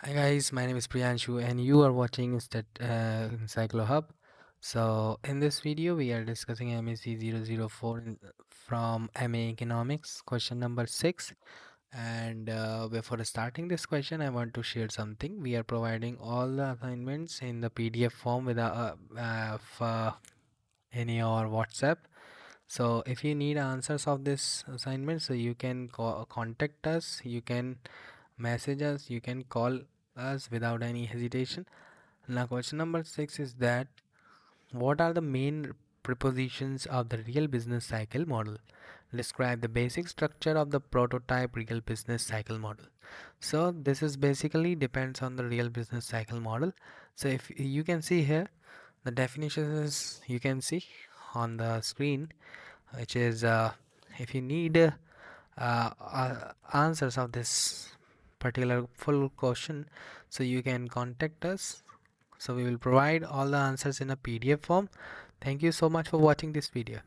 Hi guys, my name is Priyanshu and you are watching Encyclo Hub. So in this video we are discussing MAC 004 from MA Economics question number 6, and before starting this question I want to share something. We are providing all the assignments in the PDF form in your WhatsApp. So if you need answers of this assignment, so you can contact us, you can message us, you can call us without any hesitation. Now question number 6 is that what are the main prepositions of the real business cycle model? Describe the basic structure of the prototype real business cycle model. So this is basically depends on the real business cycle model. So if you can see here, the definition is you can see on the screen, which is if you need answers of this particular full question, so you can contact us, so we will provide all the answers in a PDF form. Thank you so much for watching this video.